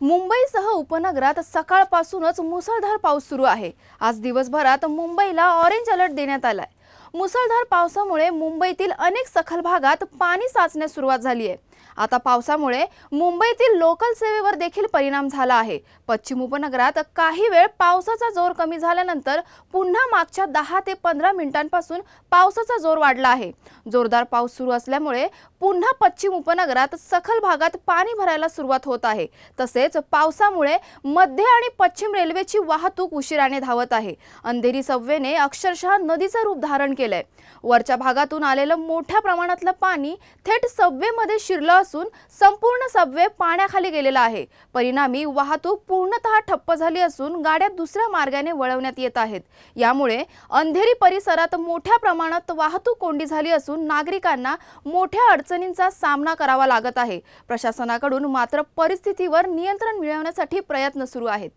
मुंबईसह उपनगरात सकाळपासूनच मुसळधार पाऊस सुरू आहे। आज दिवसभरात मुंबईला ऑरेंज अलर्ट देण्यात आलाय। मुसळधार पावसामुळे मुंबईतील अनेक सखल भागात पाणी साचण्यास सुरुवात झाली आहे। आता पावसामुळे मुंबईतील लोकल सेवेवर देखील परिणाम झाला आहे। पश्चिम उपनगरात काही वेळ पावसाचा जोर कमी झाल्यानंतर पुन्हा मागच्या 10 ते 15 मिनिटांपासून पावसाचा जोर वाढला आहे। जोरदार पाऊस सुरू असल्यामुळे पुन्हा पश्चिम उपनगरात सखल भागात पाणी भरायला सुरुवात होत आहे। तसेच पावसामुळे मध्य आणि पश्चिम रेल्वेची वाहतूक उशिराने धावत आहे। अंधेरी सबवेने अक्षरशः नदीचे रूप धारण केलंय। वरच्या भागातून आलेलं मोठ्या प्रमाणातलं पाणी थेट सबवेमध्ये शिरलं असून संपूर्ण सबवे पाण्याखाली गेलेला आहे। परिणामी वाहतूक पूर्णतः ठप्प झाली असून गाड्या दुसऱ्या मार्गाने वळवण्यात येत आहेत। यामुळे अंधेरी परिसरात मोठ्या प्रमाणात वाहतूक कोंडी झाली असून नागरिकांना मोठ्या अडचणींचा सामना करावा लागत आहे। प्रशासनाकडून मात्र परिस्थितीवर नियंत्रण मिळवण्यासाठी प्रयत्न सुरू आहेत।